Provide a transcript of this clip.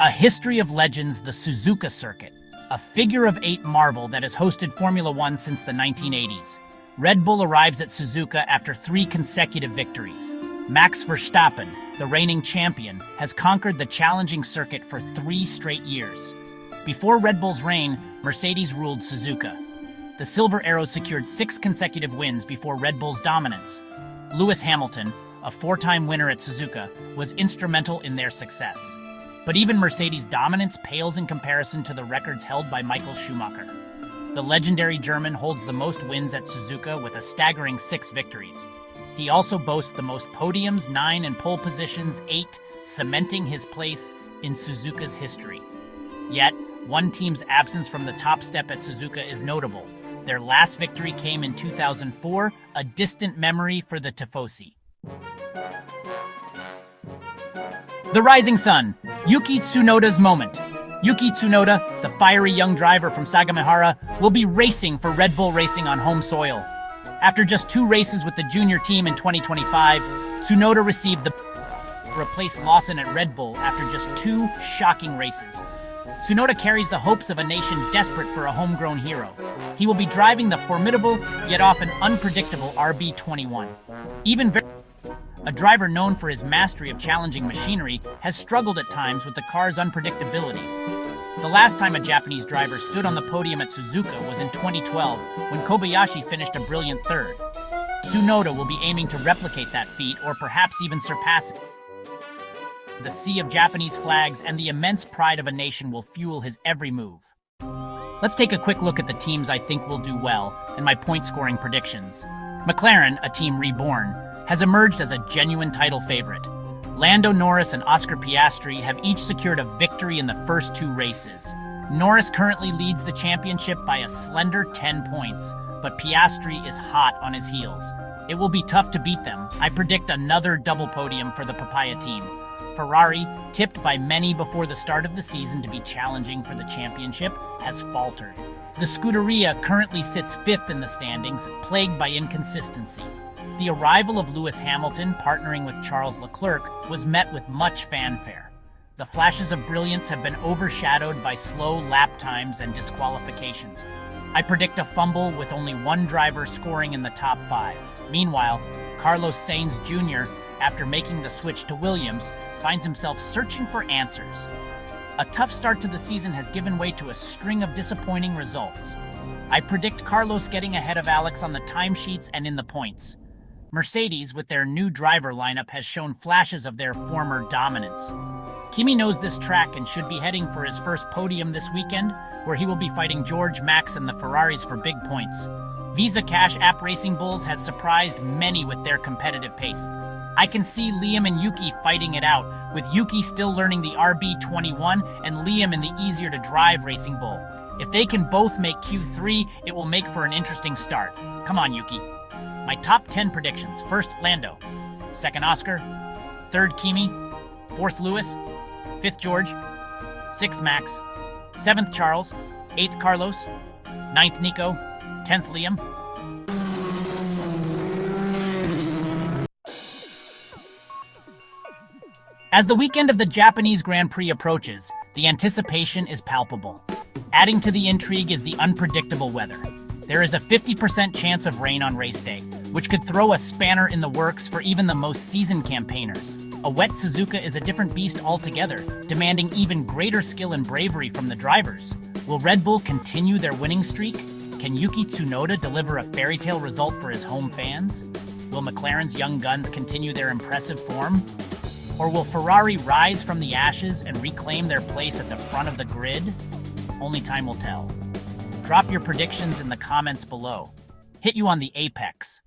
A history of legends, the Suzuka Circuit, a figure-of-eight marvel that has hosted Formula One since the 1980s. Red Bull arrives at Suzuka after 3 consecutive victories. Max Verstappen, the reigning champion, has conquered the challenging circuit for 3 straight years. Before Red Bull's reign, Mercedes ruled Suzuka. The Silver Arrows secured 6 consecutive wins before Red Bull's dominance. Lewis Hamilton, a 4-time winner at Suzuka, was instrumental in their success. But even Mercedes' dominance pales in comparison to the records held by Michael Schumacher. The legendary German holds the most wins at Suzuka with a staggering 6 victories. He also boasts the most podiums, 9, and pole positions, 8, cementing his place in Suzuka's history. Yet, one team's absence from the top step at Suzuka is notable. Their last victory came in 2004, a distant memory for the Tifosi. The rising sun, Yuki Tsunoda's moment. Yuki Tsunoda, the fiery young driver from Sagamihara, will be racing for Red Bull Racing on home soil. After just 2 races with the junior team in 2025, Tsunoda received the replace Lawson at Red Bull after just 2 shocking races. Tsunoda carries the hopes of a nation desperate for a homegrown hero. He will be driving the formidable, yet often unpredictable RB21. A driver known for his mastery of challenging machinery has struggled at times with the car's unpredictability. The last time a Japanese driver stood on the podium at Suzuka was in 2012, when Kobayashi finished a brilliant 3rd. Tsunoda will be aiming to replicate that feat, or perhaps even surpass it. The sea of Japanese flags and the immense pride of a nation will fuel his every move. Let's take a quick look at the teams I think will do well, and my point-scoring predictions. Mclaren, a team reborn, has emerged as a genuine title favorite. Lando Norris and Oscar Piastri have each secured a victory in the first 2 races. Norris currently leads the championship by a slender 10 points, but Piastri is hot on his heels. It will be tough to beat them. I predict another double podium for the Papaya team. Ferrari, tipped by many before the start of the season to be challenging for the championship, has faltered. The Scuderia currently sits 5th in the standings, plagued by inconsistency. The arrival of Lewis Hamilton partnering with Charles Leclerc was met with much fanfare. The flashes of brilliance have been overshadowed by slow lap times and disqualifications. I predict a fumble with only 1 driver scoring in the top 5. Meanwhile, Carlos Sainz Jr., after making the switch to Williams, finds himself searching for answers. A tough start to the season has given way to a string of disappointing results. I predict Carlos getting ahead of Alex on the timesheets and in the points. Mercedes, with their new driver lineup, has shown flashes of their former dominance. Kimi knows this track and should be heading for his first podium this weekend, where he will be fighting George, Max, and the Ferraris for big points. Visa Cash App Racing Bulls has surprised many with their competitive pace. I can see Liam and Yuki fighting it out, with Yuki still learning the RB21 and Liam in the easier-to-drive Racing Bull. If they can both make Q3, it will make for an interesting start. Come on, Yuki. My top 10 predictions. 1st, Lando. 2nd, Oscar. 3rd, Kimi. 4th, Lewis. 5th, George. 6th, Max. 7th, Charles. 8th, Carlos. 9th, Nico. 10th, Liam. As the weekend of the Japanese Grand Prix approaches, the anticipation is palpable. Adding to the intrigue is the unpredictable weather. There is a 50% chance of rain on race day, which could throw a spanner in the works for even the most seasoned campaigners. A wet Suzuka is a different beast altogether, demanding even greater skill and bravery from the drivers. Will Red Bull continue their winning streak? Can Yuki Tsunoda deliver a fairy tale result for his home fans? Will McLaren's young guns continue their impressive form? Or will Ferrari rise from the ashes and reclaim their place at the front of the grid? Only time will tell. Drop your predictions in the comments below. Hit you on the apex.